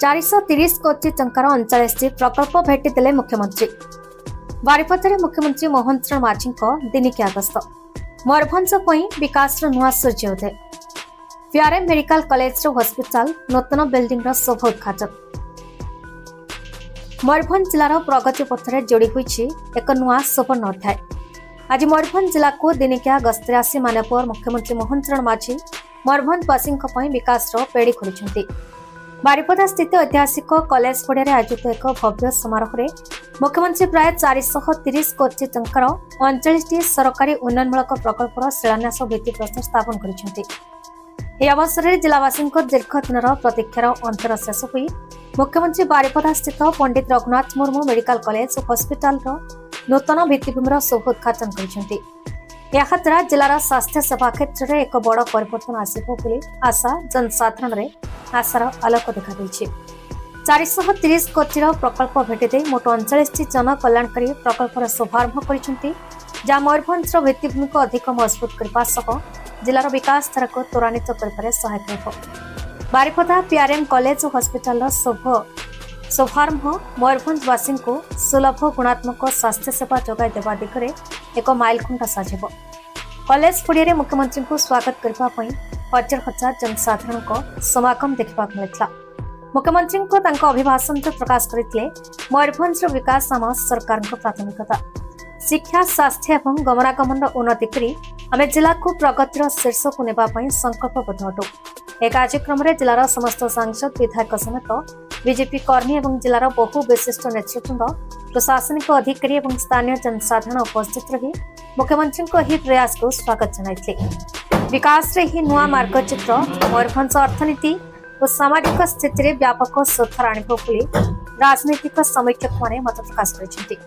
430 कोटी टंकार 39 प्रकल्प भेटिदेले मुख्यमंत्री। बारिपदारे मुख्यमंत्री मोहन चरण माझी दिनिकिया गस्त। मयूरभंज विकास नुआ सूर्योदय। पीआरएम मेडिकल कॉलेज हॉस्पिटल नूतन बिल्डिंग शुभ उद्घाटन। मयूरभंज जिलार प्रगति पथरे जोड़ी होईछि एक नुआ सुवर्ण अध्याय। आज मयूरभंज जिला को दिनिकिया गस्ତରେ आसी माननीय मुख्यमंत्री मोहन चरण माझी मयूरभंजवासी विकास पेड़ी खोली। बारिपदा स्थित ऐतिहासिक कॉलेज पड़िया आयोजित एक भव्य समारोह में मुख्यमंत्री प्राय 430 कोटी टंकार 39 सरकारी उन्नयनमूलक प्रकल्पर शिलान्यास भित्तिप्रस्तर स्थापन कर अवसर में जिलावासी दीर्घ दिन प्रतीक्षार अंतर शेष हुई मुख्यमंत्री बारिपदा स्थित पंडित रघुनाथ मुर्मू मेडिकल कॉलेज और हॉस्पिटल नूतन भित्तिभूमि शुभ उद्घाटन कर जिलार स्वास्थ्य सेवा क्षेत्र में एक बड़ परिवर्तन आसिबो बोली आशा जनसाधारण में आशार आलोक देखा 430 कोटीर प्रकल्प भेटिदे मोट 39 जन कल्याणकारी प्रकल्पर शुभारंभ कर मयूरभंज भित्तिभूमि को अधिक मजबूत करने जिलार विकास धारा को त्वरान्वित कर सहायक हो। बारिपदा पीआरएम कॉलेज और हॉस्पिटल शुभारंभ मयूरभंजवासी को सुलभ गुणात्मक स्वास्थ्य सेवा जोगाई देवा दिगरे एक माइलखुंट साजिब। कॉलेज पड़िया मुख्यमंत्री को स्वागत करने हजार हजार जनसाधारण समागम देखा मिलता। मुख्यमंत्री को अभिभाषण प्रकाश करते मयूरभंज विकास आम सरकार प्राथमिकता। शिक्षा स्वास्थ्य और गमनागमन उन्नति करी आम जिला को प्रगतिर शीर्ष को नेबाई संकल्पबद्ध अटू। एक कार्यक्रम में जिलार समस्त सांसद विधायक समेत बीजेपी कर्मी और जिलार बहु विशिष्ट नेतृवृंद प्रशासनिक अधिकारी और स्थानीय जनसाधारण उपस्थित रही मुख्यमंत्री यह प्रयास को स्वागत जनाइथिले। विकास रे ही नुआ मार्गचित्र मयूरभंज अर्थनीति और सामाजिक स्थिति में व्यापक सुधार आनिबो बोली राजनीतिक समीक्षक माने मत प्रकाश करिसेंति।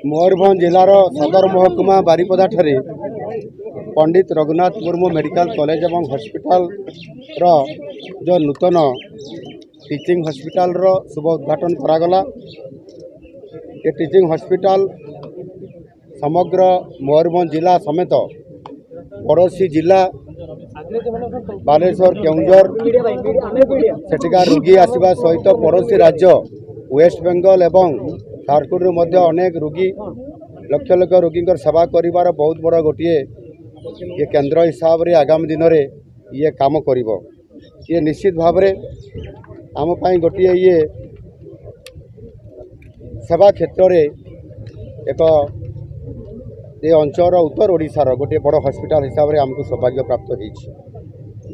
मयूरभंज जिलार सदर महकुमा बारिपदा ठारे पंडित रघुनाथ मुर्मू मेडिकल कॉलेज और हॉस्पिटल रो जो नूतन टीचिंग हॉस्पिटल रो शुभ उद्घाटन करागला। ये टीचिंग हॉस्पिटल समग्र मयूरभंज जिला समेत पड़ोसी जिला बालेश्वर केउंझर सेठिका रोगी आसवा सहित पड़ोसी राज्य वेस्ट बेंगल एवं झारखंड मध्य अनेक रोगी लक्ष लक्ष रोगी सेवा करिवार बहुत बड़ा गोटे ये केंद्र हिसाब रे आगामी दिन में ये काम करिवो। ये निश्चित भाव रे आम पाई गोटे ये सेवा क्षेत्र रे एक ये अंचल उत्तर ओडिशार गोटे बड़ हॉस्पिटल हिसाब रे आमको सौभाग्य प्राप्त होइछि।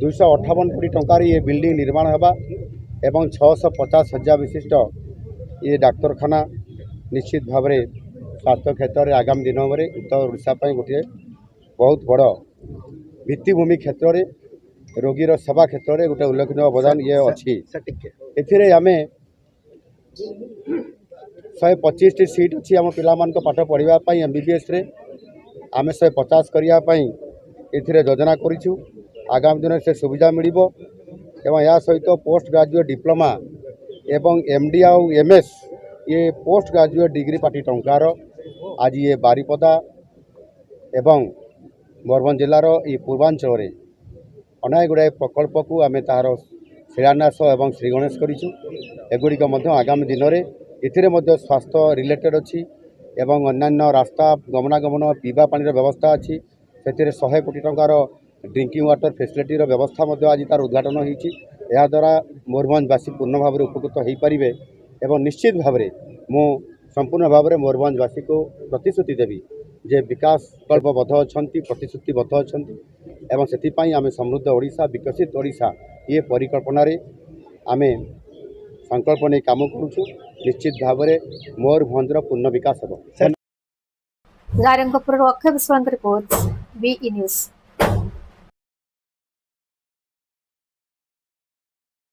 258 कोटी टंकार ये बिल्डिंग निर्माण होगा एवं 650,000 विशिष्ट ये डाक्तरखाना निश्चित भाव में स्वास्थ्य क्षेत्र में आगामी दिन में उत्तर ओडिशा गोटे बहुत बड़ भित्तिभूमि क्षेत्र में रोगीर सेवा क्षेत्र में गोटे उल्लेखनीय अवदान ये अच्छी। एथिरे आमे 125 सीट अच्छी आम पिलामान को पाठ पढ़ाई एमबीबीएस रे आमे 150 करने एथिरे योजना करिछु। आगामी दिन से सुविधा मिलिबो एवं या सहित पोस्ट ग्रेजुएट डिप्लोमा एवं एमडी आउ एमएस ये पोस्ट ग्रेजुएट डिग्री पार्टी टंकार आज ये बारिपदा एवं मयूरभंज जिलार ये पूर्वांचल में अनेक गुड़ाए प्रकल्प को आम तार शिलान्यास एवं श्रीगणेश करूँ। एगुड़िक आगामी दिन में ये स्वास्थ्य रिलेटेड अच्छी एवं अन्यान्य रास्ता गमनागमन पीवा पानी व्यवस्था अच्छी से 100 कोटी टंकार ड्रिंकिंग वाटर फैसिलिटी व्यवस्था आज तार उद्घाटन होती। द्वारा मयूरभंजवासी पूर्ण भाव में उपकृत हो पारे एवं निश्चित भाव में मु संपूर्ण भाव में मयूरभंजवासी को प्रतिश्रुति देवी जे विकास कल्पबद्ध अच्छा प्रतिश्रुतिबद्ध अच्छा एवं से आम समृद्ध ओडिशा विकसित ओडिशा ये परिकल्पना आम संकल्प नहीं काम करुचु। निश्चित भाव में मयूरभंजर पूर्ण विकास हो। रायरंगपुर अक्षय विश्वास रिपोर्ट BE न्यूज।